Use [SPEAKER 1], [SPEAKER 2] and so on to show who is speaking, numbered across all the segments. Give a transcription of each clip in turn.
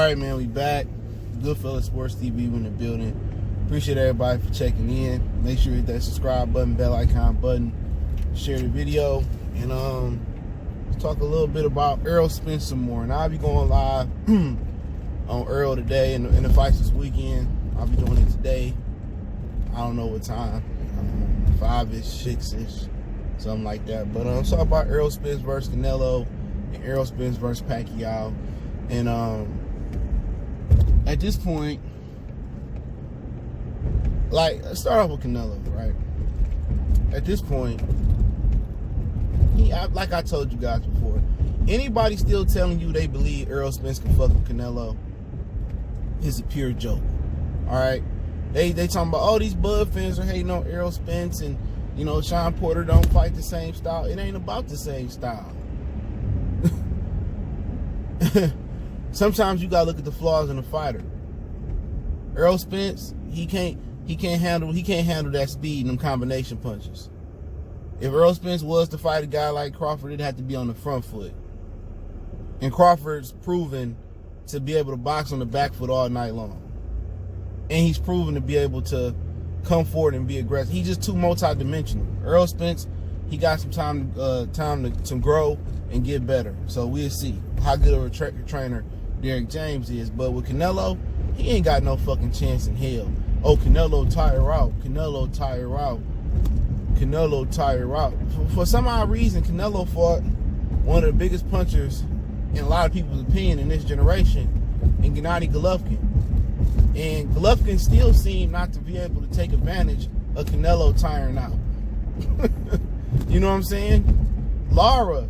[SPEAKER 1] Alright, man, we back. Goodfellas Sports TV in the building. Appreciate everybody for checking in. Make sure you hit that subscribe button, bell icon button, share the video, and let's talk a little bit about Errol Spence some more. And I'll be going live on Errol today and the fights this weekend. I'll be doing it today. I don't know what time, 5-ish, 6-ish, something like that. But let's talk about Errol Spence versus Canelo and Errol Spence versus Pacquiao. And at this point, like, let's start off with Canelo, right? At this point, like I told you guys before, anybody still telling you they believe Errol Spence can fuck with Canelo is a pure joke. All right, they talking about, oh, these Bud fans are hating on Errol Spence, and you know Sean Porter don't fight the same style. It ain't about the same style. Sometimes you gotta look at the flaws in the fighter. Errol Spence, he can't handle that speed and them combination punches. If Errol Spence was to fight a guy like Crawford, it'd have to be on the front foot. And Crawford's proven to be able to box on the back foot all night long. And he's proven to be able to come forward and be aggressive. He's just too multi-dimensional. Errol Spence, he got some time to grow and get better. So we'll see how good of a trainer Derek James is. But with Canelo, he ain't got no fucking chance in hell. Oh, Canelo tire out. Canelo tire out. Canelo tire out. For some odd reason, Canelo fought one of the biggest punchers, in a lot of people's opinion, in this generation, in Gennady Golovkin. And Golovkin still seemed not to be able to take advantage of Canelo tiring out. You know what I'm saying? Lara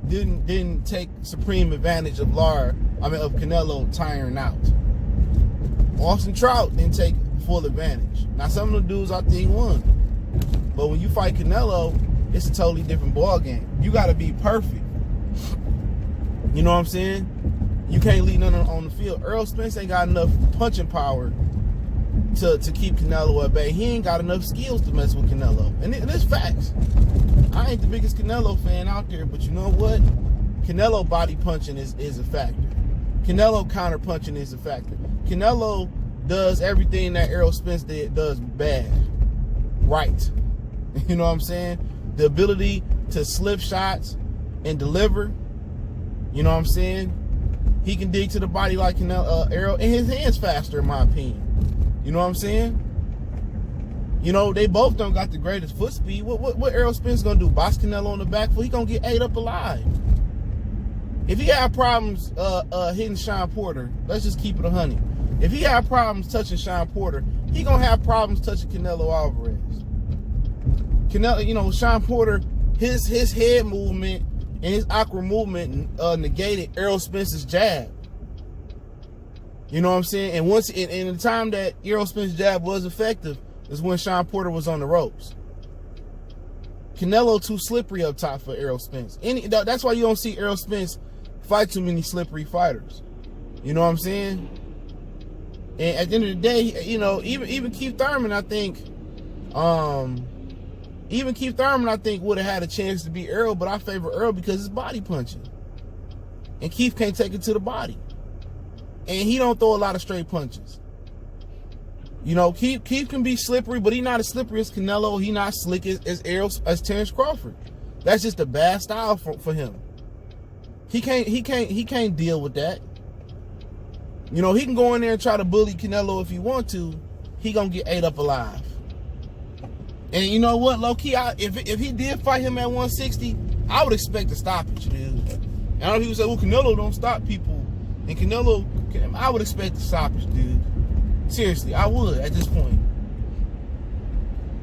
[SPEAKER 1] didn't take supreme advantage of Canelo tiring out. Austin Trout didn't take full advantage. Now, some of the dudes I think won. But when you fight Canelo, it's a totally different ball game. You got to be perfect. You know what I'm saying? You can't leave nothing on the field. Errol Spence ain't got enough punching power to keep Canelo at bay. He ain't got enough skills to mess with Canelo. And it's facts. I ain't the biggest Canelo fan out there, but you know what? Canelo body punching is a factor. Canelo counter punching is a factor. Canelo does everything that Errol Spence does bad, right. You know what I'm saying? The ability to slip shots and deliver. You know what I'm saying? He can dig to the body like Canelo, Errol, and his hands faster, in my opinion. You know what I'm saying? You know, they both don't got the greatest foot speed. What Errol Spence gonna do? Box Canelo on the back foot? He gonna get ate up alive. If he had problems hitting Sean Porter, let's just keep it 100. If he had problems touching Sean Porter, he gonna have problems touching Canelo Alvarez. Canelo, you know, Sean Porter, his head movement and his awkward movement negated Errol Spence's jab. You know what I'm saying? And once in the time that Errol Spence's jab was effective is when Sean Porter was on the ropes. Canelo too slippery up top for Errol Spence. That's why you don't see Errol Spence fight too many slippery fighters. You know what I'm saying? And at the end of the day, you know, even Keith Thurman, I think, would have had a chance to beat Errol, but I favor Errol because his body punching. And Keith can't take it to the body. And he don't throw a lot of straight punches. You know, Keith can be slippery, but he's not as slippery as Canelo. He not slick as Terrence Crawford. That's just a bad style for him. He can't deal with that. You know, he can go in there and try to bully Canelo if he want to. He gonna get ate up alive. And you know what, low key, if he did fight him at 160, I would expect a stoppage, dude. And I know people say, well, Canelo don't stop people. And Canelo, I would expect a stoppage, dude. Seriously, I would at this point.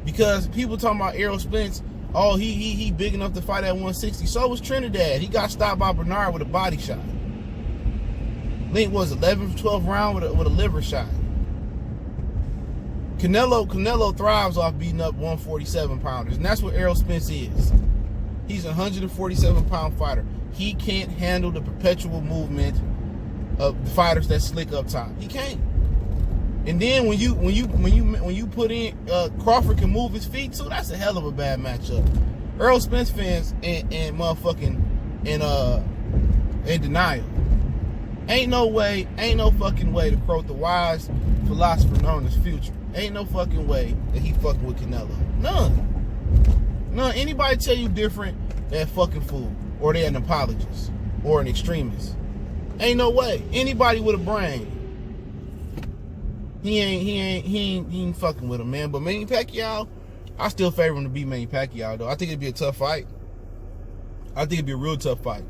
[SPEAKER 1] Because people talking about Errol Spence, oh, he big enough to fight at 160. So was Trinidad. He got stopped by Bernard with a body shot. I think it was 11th, 12th round with a liver shot. Canelo thrives off beating up 147 pounders, and that's what Errol Spence is. He's a 147-pound fighter. He can't handle the perpetual movement of the fighters that slick up top. He can't. And then when you put in Crawford can move his feet too, that's a hell of a bad matchup. Errol Spence fans and motherfucking in denial. Ain't no fucking way, to quote the wise philosopher known as Future, ain't no fucking way that he fucking with Canelo. None. Anybody tell you different, they're a fucking fool, or they're an apologist, or an extremist. Ain't no way. Anybody with a brain, he ain't fucking with him, man. But Manny Pacquiao, I still favor him to beat Manny Pacquiao, though. I think it'd be a tough fight. I think it'd be a real tough fight.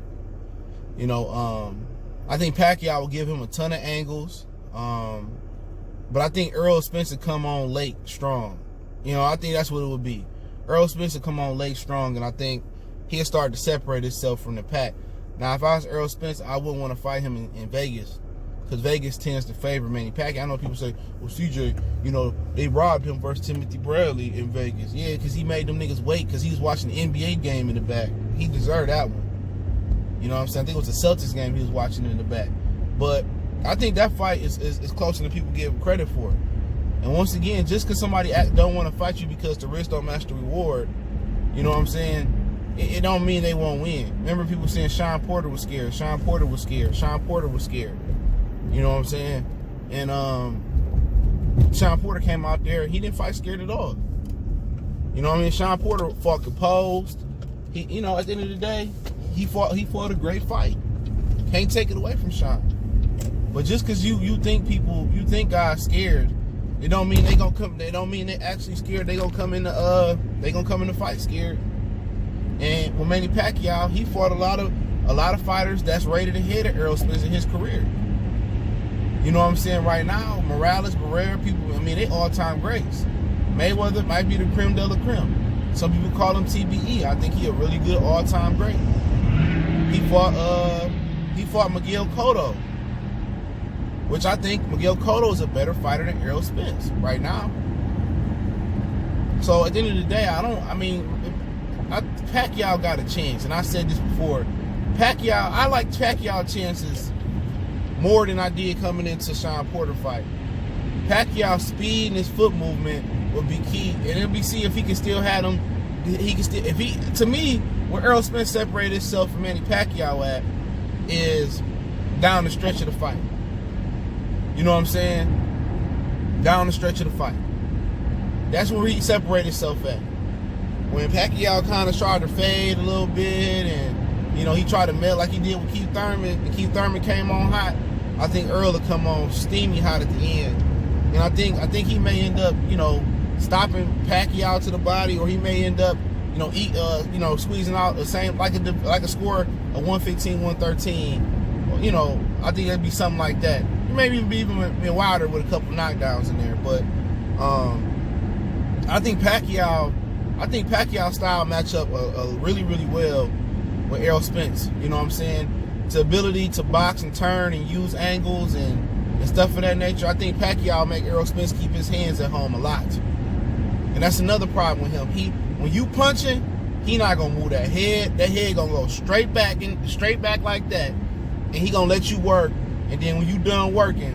[SPEAKER 1] You know, I think Pacquiao will give him a ton of angles. But I think Errol Spence will come on late strong. You know, I think that's what it would be. Errol Spence will come on late strong, and I think he'll start to separate himself from the pack. Now, if I was Errol Spence, I wouldn't want to fight him in Vegas, because Vegas tends to favor Manny Pacquiao. I know people say, well, CJ, you know, they robbed him versus Timothy Bradley in Vegas. Yeah, because he made them niggas wait because he was watching the NBA game in the back. He deserved that one. You know what I'm saying? I think it was the Celtics game he was watching in the back. But I think that fight is closer than people give credit for. And once again, just because somebody don't want to fight you because the risk don't match the reward, you know what I'm saying? It don't mean they won't win. Remember people saying Sean Porter was scared. Sean Porter was scared. Sean Porter was scared. You know what I'm saying? And Sean Porter came out there. He didn't fight scared at all. You know what I mean? Sean Porter fought composed. He, you know, at the end of the day, he fought a great fight. Can't take it away from Sean. But just because you think guys scared, it don't mean they gonna come. They don't mean they actually scared. They gonna come in the fight scared. And with Manny Pacquiao, he fought a lot of fighters that's rated ahead of Errol Spence in his career. You know what I'm saying? Right now, Morales, Barrera, people, I mean, they all-time greats. Mayweather might be the creme de la creme. Some people call him TBE. I think he a really good all-time great. He fought Miguel Cotto, which I think Miguel Cotto is a better fighter than Errol Spence right now. So at the end of the day, Pacquiao got a chance, and I said this before. I like Pacquiao chances more than I did coming into Sean Porter fight. Pacquiao's speed and his foot movement would be key, and it'll be see if he can still have them. He can still, to me, where Errol Spence separated himself from Manny Pacquiao at is down the stretch of the fight. You know what I'm saying? Down the stretch of the fight. That's where he separated himself at. When Pacquiao kind of started to fade a little bit, and you know he tried to melt like he did with Keith Thurman, and Keith Thurman came on hot, I think Earl will come on steamy hot at the end. And I think he may end up, you know, stopping Pacquiao to the body, or he may end up, you know, squeezing out the same like a score of 115-113. You know, I think it'd be something like that. Maybe even Wilder with a couple knockdowns in there. But I think Pacquiao style match up really, really well with Errol Spence. You know what I'm saying? His ability to box and turn and use angles and stuff of that nature. I think Pacquiao make Errol Spence keep his hands at home a lot. And that's another problem with him. When you punching, he not gonna move that head. That head gonna go straight back like that. And he gonna let you work. And then when you done working,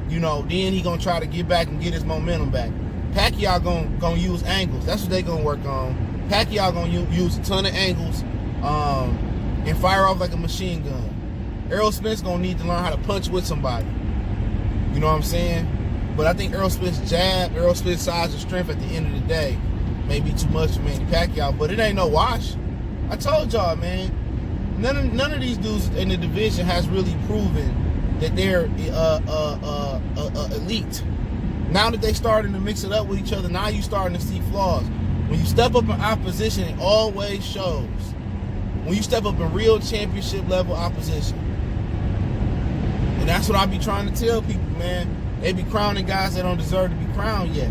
[SPEAKER 1] you know, then he gonna try to get back and get his momentum back. Pacquiao gonna use angles. That's what they gonna work on. Pacquiao gonna use a ton of angles and fire off like a machine gun. Errol Spence gonna need to learn how to punch with somebody. You know what I'm saying? But I think Errol Spence jab, Errol Spence size and strength at the end of the day may be too much for Manny Pacquiao, but it ain't no wash. I told y'all, man, none of these dudes in the division has really proven that they're elite. Now that they starting to mix it up with each other, now you starting to see flaws. When you step up in opposition, it always shows. When you step up in real championship level opposition. And that's what I be trying to tell people, man. They be crowning guys that don't deserve to be crowned yet.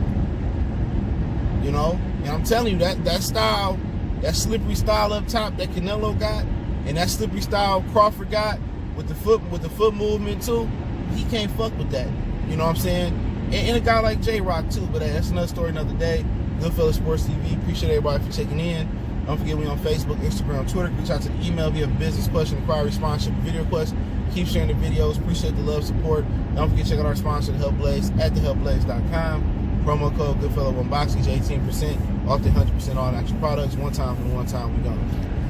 [SPEAKER 1] You know? And I'm telling you, that style, that slippery style up top that Canelo got, and that slippery style Crawford got with the foot movement too, he can't fuck with that. You know what I'm saying? And a guy like J-Rock too, but that's another story another day. Goodfellas Sports TV. Appreciate everybody for checking in. Don't forget we on Facebook, Instagram, Twitter. Reach out to the email if you have a business question, inquiry, sponsorship, video request. Keep sharing the videos. Appreciate the love, support. Don't forget to check out our sponsor, The Help Blaze, at thehelpblaze.com. Promo code Goodfellow1Box, get you 18% off the 100% all natural products. One time for the one time we done.